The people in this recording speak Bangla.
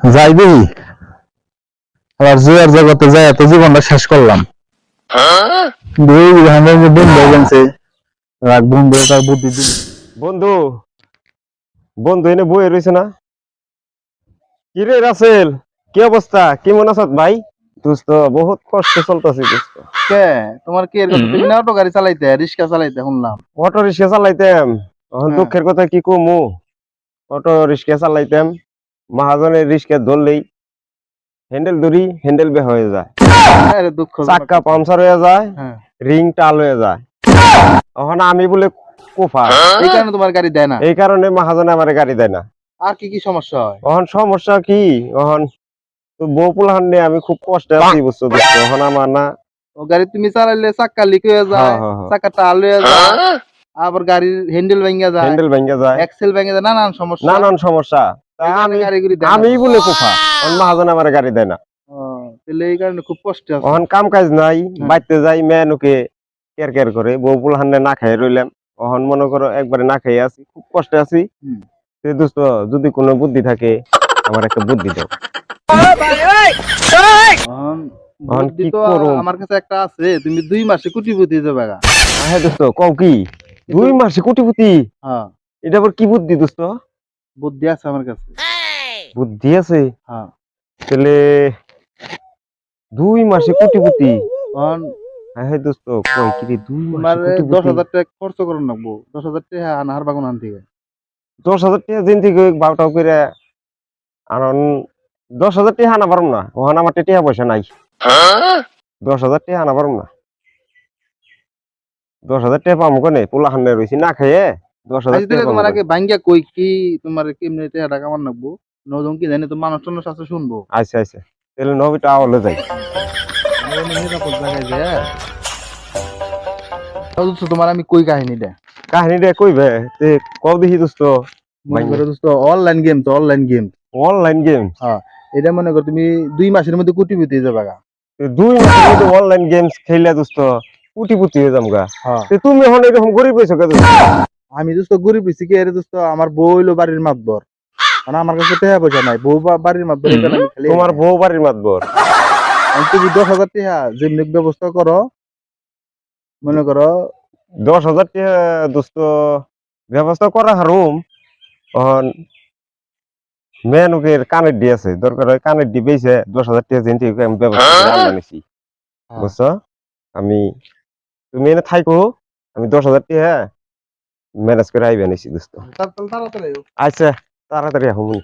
যাই দেখি আবার জুয়ার জগতে যাই এত জীবনটা শেষ করলাম। বন্ধু গেছে রাখ বন্ধু তার বুদ্ধি দিন। বন্ধু বন্ধু এনে বই রয়েছে না? কি রে রাসেল, কি অবস্থা, কেমন আছত ভাই? দোস্ত বহুত কষ্ট চলতেছে দোস্ত। কে তোমার কি এর কথা? তুমি না অটো গাড়ি চালাইতে, রিক্সা চালাইতে শুনলাম। অটো রিক্সা চালাইতাম, এখন হ্যাঁ। দুঃখের কথা কি কমু। অটো রিক্সা চালাইতাম, মহাজনের রিক্সা ধরলেই হ্যান্ডেল ধরি, হ্যান্ডেল বে হয়ে যায়, আরে দুঃখ চাক্কা পাংচার হয়ে যায়, হ্যাঁ, রিং টাল হয়ে যায়। এখন আমি বলে কোফা, এই কারণে তোমার গাড়ি দেয় না। এই কারণে মহাজনে আমার গাড়ি দেয় না। আর কি কি সমস্যা হয়? এখন সমস্যা কি, এখন তো বউ পোলাহান নিয়ে আমি খুব কষ্টে আছি বুঝছো দোস্ত। এখন আমার না ও গাড়ি তুমি চালাইলে চাক্কা লিক হয়ে যায়, চাক্কা টাল হয়ে যায়, আবার গাড়ির হ্যান্ডেল ভেঙে যায়, হ্যান্ডেল ভেঙে যায়, এক্সেল ভেঙে যায়, নানান সমস্যা। নানান সমস্যা। তাই এই কারণে আমি গাড়িগুলি দেয় না। আমি বলে কোফা, এখন মহাজন আমার গাড়ি দেয় না। ও, তাহলে এই কারণে খুব কষ্ট আছে। এখন কাম কাজ নাই, বাইতে যাই মেনুকে কেয়ার কেয়ার করে, বউ পোলাহান না খাই রইলাম। এখন মনে করো একবারে না খাই আছি, খুব কষ্টে আছি। দোস্ত যদি কোনো বুদ্ধি থাকে আমার একটা বুদ্ধি দাও। এখন এখন বুদ্ধি কি তো করুম? আমার কাছে একটা আছে, তুমি 2 মাসে কোটিপতি হয়ে যাবে গা। হ্যাঁ দোস্ত, কও কি 2 মাসে কোটিপতি? হ্যাঁ, এটা আবার কি বুদ্ধি দোস্ত? বুদ্ধি আছে আমার কাছে। বুদ্ধি আছে? হ্যাঁ, তাহলে 2 মাসে কোটিপতি? এখন হ্যাঁ দোস্ত, কই কি রে 2 তোমার মাসে কোটিপতি? 10,000 টাকা খরচ করুন লাগবো। 10,000 টাকা আনার বাগুন আনতে হবে। 10,000 টাকা দিন থেকে বাউটাও করে আনন। 10,000 টাকা আনা পারুম না, ওখানে আমার টাকা পয়সা নাই। 10,000 টাকা আনা পারুম না। 10,000 টাকা পাবো কোনে? পোলা খান্নে রয়েছি না খাইয়ে 10,000 আজ টাকা দিলে পাবো তোমার কোনে? আগে ভাঙ্গিয়া কই কি তোমার কেমনে টাকা কামান লাগবো, নজন কি জানি তো মানুষ টানুষ আছে শুনবো। আচ্ছা আচ্ছা, তাহলে নবীটা আওয়ালে যাই। নিরাপদ জায়গায় যায়। তোমার আমি কই কাহিনীটা কাহিনীটা কইবে তে কও দেখি দোস্ত। মনে করো দোস্ত, অনলাইন গেম তো অনলাইন গেম। Online game? হ্যাঁ, এটা মনে করো তুমি 2 মাসের মধ্যে কোটিপতি হয়ে যাবে গা। 2 মাসের মধ্যে অনলাইন গেমস খেললে দোস্ত কোটিপতি হয়ে যাম গা। হ্যাঁ, তে তুমি এখন এরকম গরিব হইছো কে দোস্ত? আমি দোস্ত গরিব হইছি কি এর দোস্ত, আমার বউ হইলো বাড়ির মাতবর। মানে আমার কাছে টাকা পয়সা নাই, বউ বাড়ির মাতবর। এই কারণে আমি খালি তোমার বউ বাড়ির মাতবর? তুমি 10,000 টাকা যেমনি ব্যবস্থা করো, মনে করো 10,000 টাকা দোস্ত ব্যবস্থা করা হারুম। এখন মেনুকের কানের ডি আছে, দরকার হয় কানের ডি বেচে 10,000 টাকা জিনতে আমি ব্যবস্থা করে আনবানিছি বুঝছো। আমি তুমি এনে থাইকো, আমি 10,000 টাকা ম্যানেজ করে আইবে নিছি দোস্ত। তাড়াতাড়ি আচ্ছা তাড়াতাড়ি আহুন।